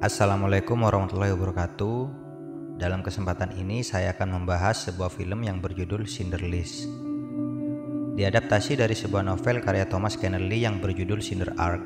Assalamualaikum warahmatullahi wabarakatuh. Dalam kesempatan ini saya akan membahas sebuah film yang berjudul Schindler's List. Diadaptasi dari sebuah novel karya Thomas Keneally yang berjudul Schindler's Ark.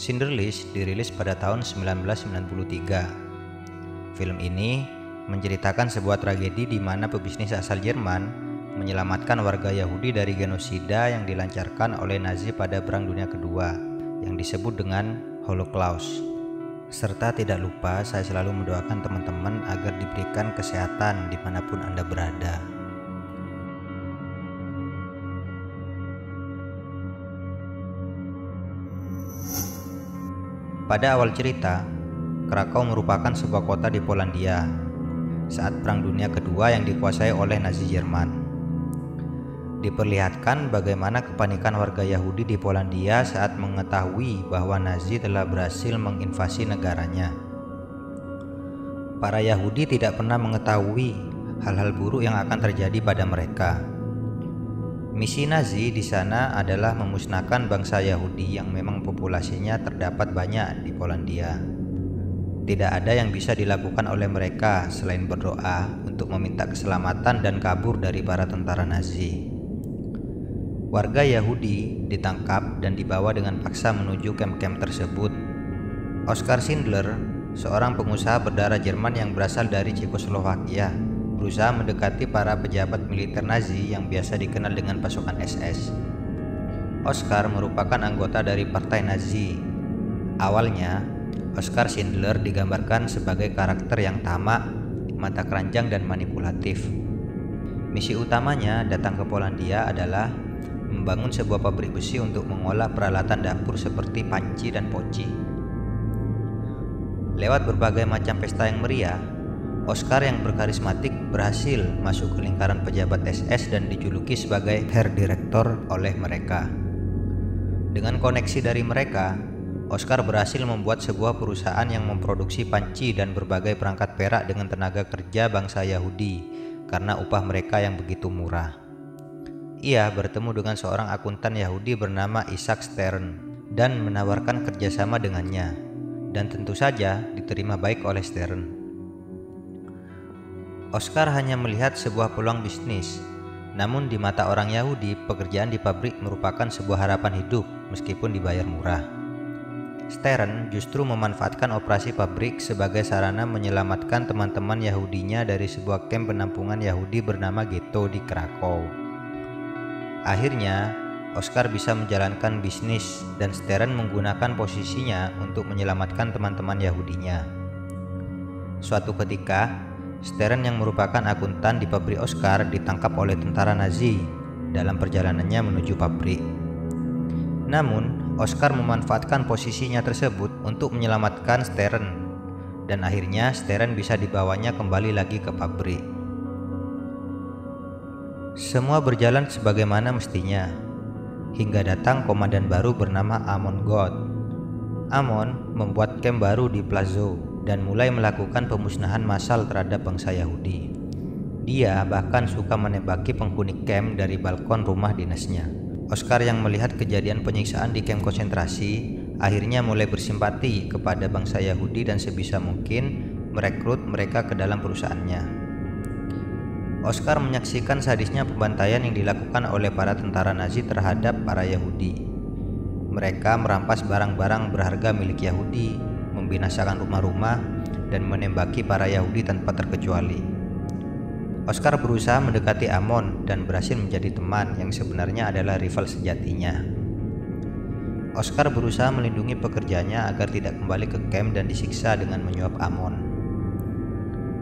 Schindler's List dirilis pada tahun 1993. Film ini menceritakan sebuah tragedi di mana pebisnis asal Jerman menyelamatkan warga Yahudi dari genosida yang dilancarkan oleh Nazi pada Perang Dunia Kedua yang disebut dengan Holocaust. Serta tidak lupa saya selalu mendoakan teman-teman agar diberikan kesehatan dimanapun Anda berada. Pada awal cerita, Krakow merupakan sebuah kota di Polandia saat Perang Dunia Kedua yang dikuasai oleh Nazi Jerman. Diperlihatkan bagaimana kepanikan warga Yahudi di Polandia saat mengetahui bahwa Nazi telah berhasil menginvasi negaranya. Para Yahudi tidak pernah mengetahui hal-hal buruk yang akan terjadi pada mereka. Misi Nazi di sana adalah memusnahkan bangsa Yahudi yang memang populasinya terdapat banyak di Polandia. Tidak ada yang bisa dilakukan oleh mereka selain berdoa untuk meminta keselamatan dan kabur dari para tentara Nazi. Warga Yahudi ditangkap dan dibawa dengan paksa menuju kamp-kamp tersebut. Oskar Schindler, seorang pengusaha berdarah Jerman yang berasal dari Cekoslovakia, berusaha mendekati para pejabat militer Nazi yang biasa dikenal dengan pasukan SS. Oskar merupakan anggota dari partai Nazi. Awalnya, Oskar Schindler digambarkan sebagai karakter yang tamak, mata keranjang dan manipulatif. Misi utamanya datang ke Polandia adalah membangun sebuah pabrik besi untuk mengolah peralatan dapur seperti panci dan poci. Lewat berbagai macam pesta yang meriah, Oskar yang berkarismatik berhasil masuk ke lingkaran pejabat SS dan dijuluki sebagai Herr Direktor oleh mereka. Dengan koneksi dari mereka, Oskar berhasil membuat sebuah perusahaan yang memproduksi panci dan berbagai perangkat perak dengan tenaga kerja bangsa Yahudi karena upah mereka yang begitu murah. Ia bertemu dengan seorang akuntan Yahudi bernama Isaac Stern dan menawarkan kerjasama dengannya, dan tentu saja diterima baik oleh Stern. Oskar hanya melihat sebuah peluang bisnis, namun di mata orang Yahudi pekerjaan di pabrik merupakan sebuah harapan hidup meskipun dibayar murah. Stern justru memanfaatkan operasi pabrik sebagai sarana menyelamatkan teman-teman Yahudinya dari sebuah kamp penampungan Yahudi bernama Ghetto di Krakow. Akhirnya, Oskar bisa menjalankan bisnis dan Stern menggunakan posisinya untuk menyelamatkan teman-teman Yahudinya. Suatu ketika, Stern yang merupakan akuntan di pabrik Oskar ditangkap oleh tentara Nazi dalam perjalanannya menuju pabrik. Namun, Oskar memanfaatkan posisinya tersebut untuk menyelamatkan Stern, dan akhirnya Stern bisa dibawanya kembali lagi ke pabrik. Semua berjalan sebagaimana mestinya, hingga datang komandan baru bernama Amon God. Amon membuat kamp baru di Plazow dan mulai melakukan pemusnahan massal terhadap bangsa Yahudi. Dia bahkan suka menembaki penghuni kamp dari balkon rumah dinasnya. Oskar yang melihat kejadian penyiksaan di kamp konsentrasi akhirnya mulai bersimpati kepada bangsa Yahudi dan sebisa mungkin merekrut mereka ke dalam perusahaannya. Oskar menyaksikan sadisnya pembantaian yang dilakukan oleh para tentara Nazi terhadap para Yahudi. Mereka merampas barang-barang berharga milik Yahudi, membinasakan rumah-rumah, dan menembaki para Yahudi tanpa terkecuali. Oskar berusaha mendekati Amon dan berhasil menjadi teman yang sebenarnya adalah rival sejatinya. Oskar berusaha melindungi pekerjanya agar tidak kembali ke kamp dan disiksa dengan menyuap Amon.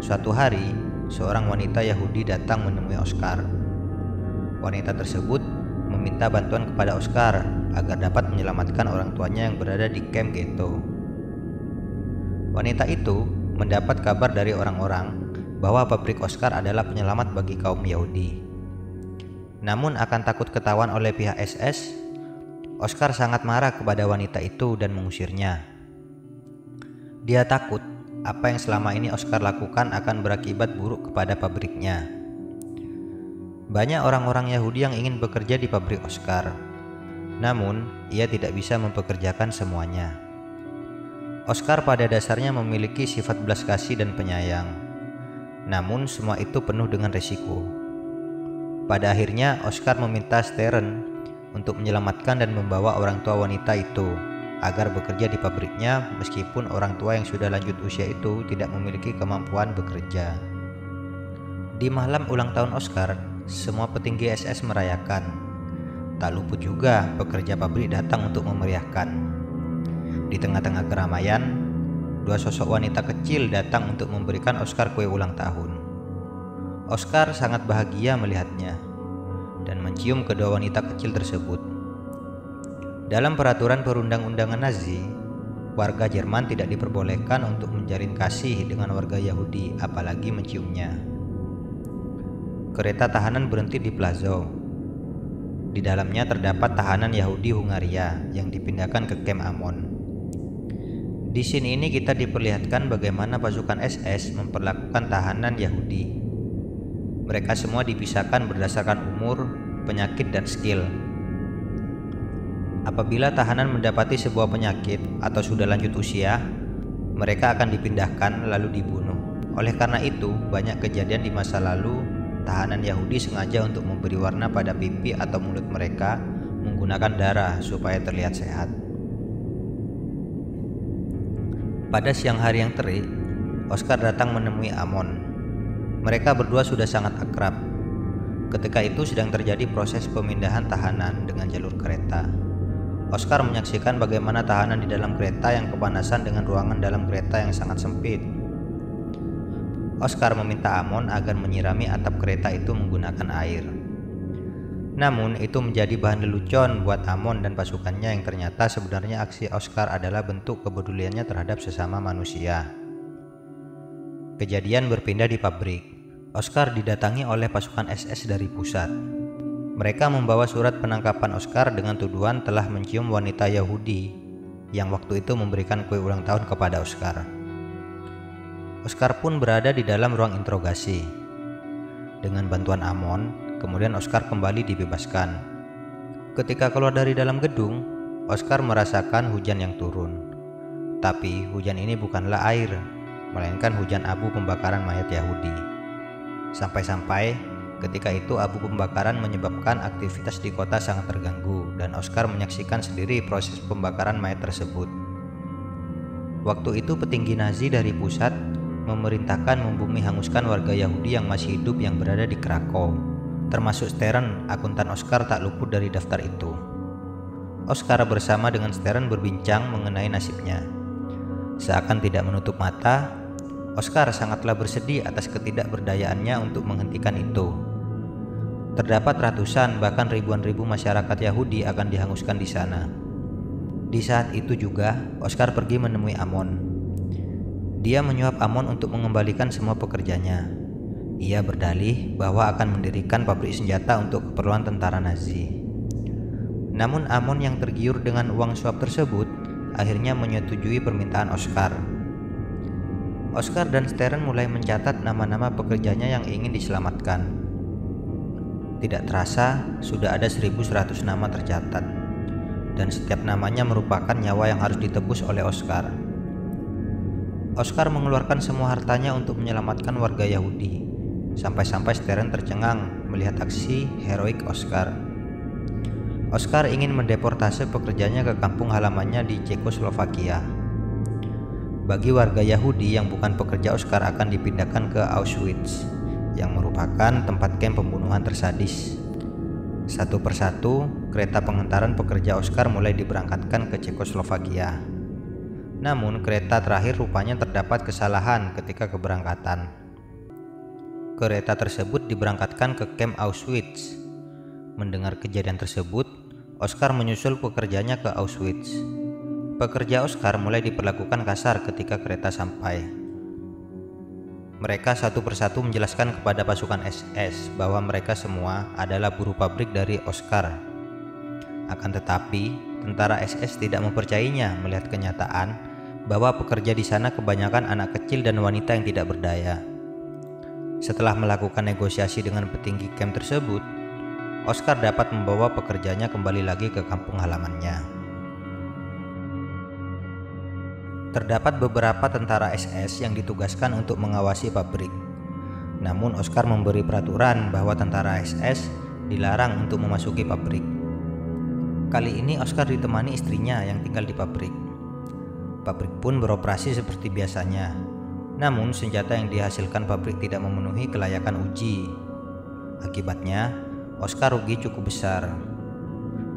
Suatu hari, seorang wanita Yahudi datang menemui Oskar. Wanita tersebut meminta bantuan kepada Oskar agar dapat menyelamatkan orang tuanya yang berada di kamp Ghetto. Wanita itu mendapat kabar dari orang-orang bahwa pabrik Oskar adalah penyelamat bagi kaum Yahudi. Namun akan takut ketahuan oleh pihak SS, Oskar sangat marah kepada wanita itu dan mengusirnya. Dia takut apa yang selama ini Oskar lakukan akan berakibat buruk kepada pabriknya. Banyak orang-orang Yahudi yang ingin bekerja di pabrik Oskar, namun ia tidak bisa mempekerjakan semuanya. Oscar pada dasarnya memiliki sifat belas kasih dan penyayang. Namun semua itu penuh dengan risiko. Pada akhirnya Oscar meminta Stern untuk menyelamatkan dan membawa orang tua wanita itu agar bekerja di pabriknya meskipun orang tua yang sudah lanjut usia itu tidak memiliki kemampuan bekerja. Di malam ulang tahun Oscar, semua petinggi SS merayakan. Tak luput juga pekerja pabrik datang untuk memeriahkan. Di tengah-tengah keramaian, dua sosok wanita kecil datang untuk memberikan Oscar kue ulang tahun. Oscar sangat bahagia melihatnya dan mencium kedua wanita kecil tersebut. Dalam peraturan perundang-undangan Nazi, warga Jerman tidak diperbolehkan untuk menjalin kasih dengan warga Yahudi, apalagi menciumnya. Kereta tahanan berhenti di Plazow. Di dalamnya terdapat tahanan Yahudi Hungaria yang dipindahkan ke kamp Amon. Di sini ini kita diperlihatkan bagaimana pasukan SS memperlakukan tahanan Yahudi. Mereka semua dipisahkan berdasarkan umur, penyakit, dan skill. Apabila tahanan mendapati sebuah penyakit atau sudah lanjut usia, mereka akan dipindahkan lalu dibunuh. Oleh karena itu, banyak kejadian di masa lalu tahanan Yahudi sengaja untuk memberi warna pada pipi atau mulut mereka menggunakan darah supaya terlihat sehat. Pada siang hari yang terik, Oscar datang menemui Amon. Mereka berdua sudah sangat akrab. Ketika itu sedang terjadi proses pemindahan tahanan dengan jalur kereta. Oscar menyaksikan bagaimana tahanan di dalam kereta yang kepanasan dengan ruangan dalam kereta yang sangat sempit. Oscar meminta Amon agar menyirami atap kereta itu menggunakan air. Namun itu menjadi bahan lelucon buat Amon dan pasukannya yang ternyata sebenarnya aksi Oscar adalah bentuk kepeduliannya terhadap sesama manusia. Kejadian berpindah di pabrik. Oscar didatangi oleh pasukan SS dari pusat. Mereka membawa surat penangkapan Oscar dengan tuduhan telah mencium wanita Yahudi yang waktu itu memberikan kue ulang tahun kepada Oscar. Oscar pun berada di dalam ruang interogasi. Dengan bantuan Amon, kemudian Oscar kembali dibebaskan. Ketika keluar dari dalam gedung, Oscar merasakan hujan yang turun. Tapi hujan ini bukanlah air, melainkan hujan abu pembakaran mayat Yahudi. Sampai-sampai ketika itu abu pembakaran menyebabkan aktivitas di kota sangat terganggu dan Oscar menyaksikan sendiri proses pembakaran mayat tersebut. Waktu itu petinggi Nazi dari pusat memerintahkan membumi hanguskan warga Yahudi yang masih hidup yang berada di Krakow. Termasuk Stern, akuntan Oscar tak luput dari daftar itu. Oscar bersama dengan Stern berbincang mengenai nasibnya. Seakan tidak menutup mata, Oscar sangatlah bersedih atas ketidakberdayaannya untuk menghentikan itu. Terdapat ratusan bahkan ribuan masyarakat Yahudi akan dihanguskan di sana. Di saat itu juga, Oscar pergi menemui Amon. Dia menyuap Amon untuk mengembalikan semua pekerjanya. Ia berdalih bahwa akan mendirikan pabrik senjata untuk keperluan tentara Nazi. Namun Amon yang tergiur dengan uang suap tersebut akhirnya menyetujui permintaan Oscar. Oscar dan Stern mulai mencatat nama-nama pekerjanya yang ingin diselamatkan. Tidak terasa sudah ada 1.100 nama tercatat, dan setiap namanya merupakan nyawa yang harus ditebus oleh Oscar. Oscar mengeluarkan semua hartanya untuk menyelamatkan warga Yahudi. Sampai-sampai Stern tercengang melihat aksi heroik Oscar. Oscar ingin mendeportase pekerjanya ke kampung halamannya di Cekoslovakia. Bagi warga Yahudi yang bukan pekerja, Oscar akan dipindahkan ke Auschwitz, yang merupakan tempat kamp pembunuhan tersadis. Satu persatu, kereta pengentaran pekerja Oscar mulai diberangkatkan ke Cekoslovakia. Namun, kereta terakhir rupanya terdapat kesalahan ketika keberangkatan. Kereta tersebut diberangkatkan ke kamp Auschwitz. Mendengar kejadian tersebut, Oscar menyusul pekerjanya ke Auschwitz. Pekerja Oscar mulai diperlakukan kasar ketika kereta sampai. Mereka satu persatu menjelaskan kepada pasukan SS bahwa mereka semua adalah buruh pabrik dari Oscar. Akan tetapi, tentara SS tidak mempercayainya melihat kenyataan bahwa pekerja di sana kebanyakan anak kecil dan wanita yang tidak berdaya. Setelah melakukan negosiasi dengan petinggi kamp tersebut, Oscar dapat membawa pekerjanya kembali lagi ke kampung halamannya. Terdapat beberapa tentara SS yang ditugaskan untuk mengawasi pabrik. Namun Oscar memberi peraturan bahwa tentara SS dilarang untuk memasuki pabrik. Kali ini Oscar ditemani istrinya yang tinggal di pabrik. Pabrik pun beroperasi seperti biasanya. Namun senjata yang dihasilkan pabrik tidak memenuhi kelayakan uji. Akibatnya, Oscar rugi cukup besar.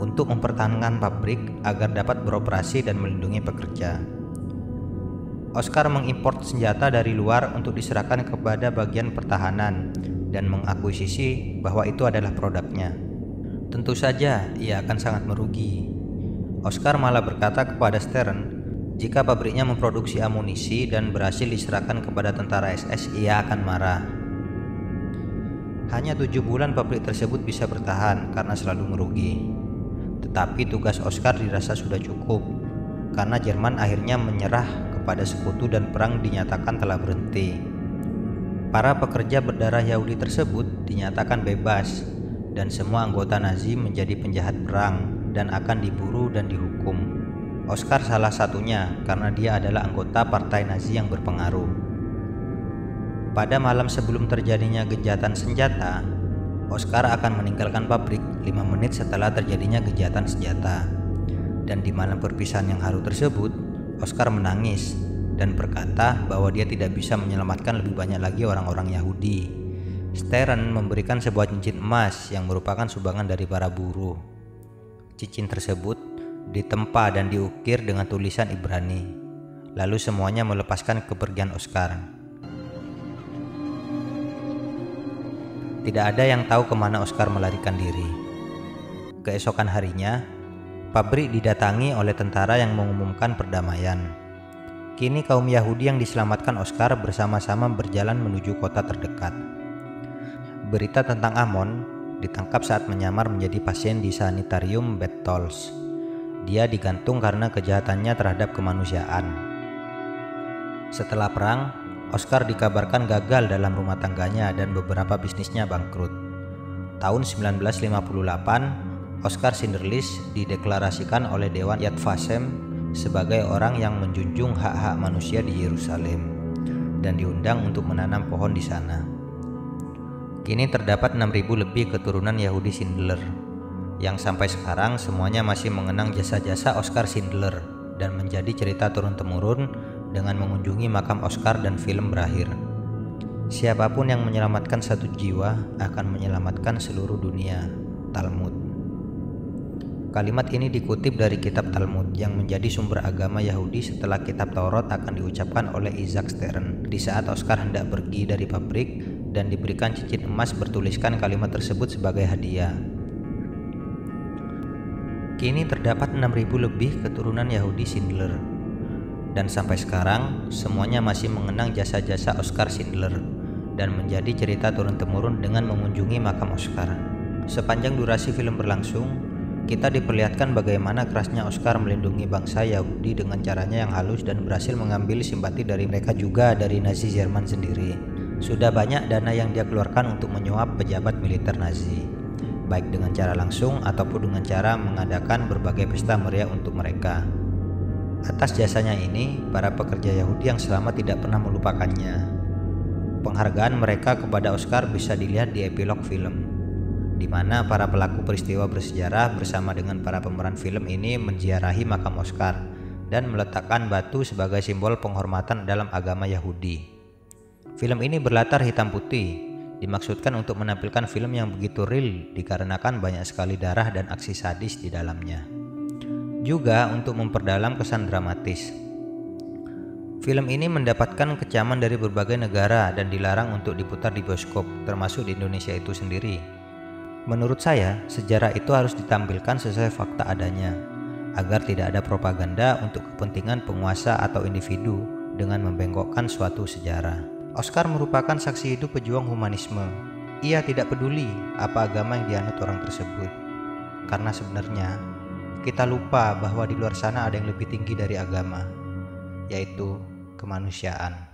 Untuk mempertahankan pabrik agar dapat beroperasi dan melindungi pekerja, Oscar mengimpor senjata dari luar untuk diserahkan kepada bagian pertahanan dan mengakuisisi bahwa itu adalah produknya. Tentu saja ia akan sangat merugi. Oscar malah berkata kepada Stern, jika pabriknya memproduksi amunisi dan berhasil diserahkan kepada tentara SS, ia akan marah. Hanya 7 bulan pabrik tersebut bisa bertahan karena selalu merugi. Tetapi tugas Oscar dirasa sudah cukup, karena Jerman akhirnya menyerah kepada sekutu dan perang dinyatakan telah berhenti. Para pekerja berdarah Yahudi tersebut dinyatakan bebas, dan semua anggota Nazi menjadi penjahat perang dan akan diburu dan dihukum. Oscar salah satunya karena dia adalah anggota partai Nazi yang berpengaruh. Pada malam sebelum terjadinya gencatan senjata, Oscar akan meninggalkan pabrik 5 menit setelah terjadinya gencatan senjata. Dan di malam perpisahan yang haru tersebut, Oscar menangis dan berkata bahwa dia tidak bisa menyelamatkan lebih banyak lagi orang-orang Yahudi. Stern memberikan sebuah cincin emas yang merupakan sumbangan dari para buruh. Cincin tersebut ditempa dan diukir dengan tulisan Ibrani. Lalu semuanya melepaskan kepergian Oscar. Tidak ada yang tahu kemana Oscar melarikan diri. Keesokan harinya, pabrik didatangi oleh tentara yang mengumumkan perdamaian. Kini kaum Yahudi yang diselamatkan Oscar bersama-sama berjalan menuju kota terdekat. Berita tentang Amon ditangkap saat menyamar menjadi pasien di sanitarium Bertholds. Dia digantung karena kejahatannya terhadap kemanusiaan. Setelah perang, Oscar dikabarkan gagal dalam rumah tangganya dan beberapa bisnisnya bangkrut. Tahun 1958, Oskar Schindlerlist dideklarasikan oleh Dewan Yad Vashem sebagai orang yang menjunjung hak-hak manusia di Yerusalem dan diundang untuk menanam pohon di sana. Kini terdapat 6.000 lebih keturunan Yahudi Schindler yang sampai sekarang semuanya masih mengenang jasa-jasa Oskar Schindler dan menjadi cerita turun-temurun dengan mengunjungi makam Oskar dan film berakhir. Siapapun yang menyelamatkan satu jiwa akan menyelamatkan seluruh dunia. Talmud. Kalimat ini dikutip dari kitab Talmud yang menjadi sumber agama Yahudi setelah kitab Taurat akan diucapkan oleh Isaac Stern di saat Oscar hendak pergi dari pabrik dan diberikan cincin emas bertuliskan kalimat tersebut sebagai hadiah. Kini terdapat 6.000 lebih keturunan Yahudi Schindler dan sampai sekarang semuanya masih mengenang jasa-jasa Oskar Schindler dan menjadi cerita turun-temurun dengan mengunjungi makam Oskar. Sepanjang durasi film berlangsung, kita diperlihatkan bagaimana kerasnya Oskar melindungi bangsa Yahudi dengan caranya yang halus dan berhasil mengambil simpati dari mereka juga dari Nazi Jerman sendiri. Sudah banyak dana yang dia keluarkan untuk menyuap pejabat militer Nazi, baik dengan cara langsung ataupun dengan cara mengadakan berbagai pesta meriah untuk mereka. Atas jasanya ini, para pekerja Yahudi yang selamat tidak pernah melupakannya. Penghargaan mereka kepada Oskar bisa dilihat di epilog film, di mana para pelaku peristiwa bersejarah bersama dengan para pemeran film ini menziarahi makam Oskar dan meletakkan batu sebagai simbol penghormatan dalam agama Yahudi. Film ini berlatar hitam putih, dimaksudkan untuk menampilkan film yang begitu real dikarenakan banyak sekali darah dan aksi sadis di dalamnya. Juga untuk memperdalam kesan dramatis. Film ini mendapatkan kecaman dari berbagai negara dan dilarang untuk diputar di bioskop, termasuk di Indonesia itu sendiri. Menurut saya, sejarah itu harus ditampilkan sesuai fakta adanya, agar tidak ada propaganda untuk kepentingan penguasa atau individu dengan membengkokkan suatu sejarah. Oskar merupakan saksi hidup pejuang humanisme. Ia tidak peduli apa agama yang dianut orang tersebut, karena sebenarnya kita lupa bahwa di luar sana ada yang lebih tinggi dari agama, yaitu kemanusiaan.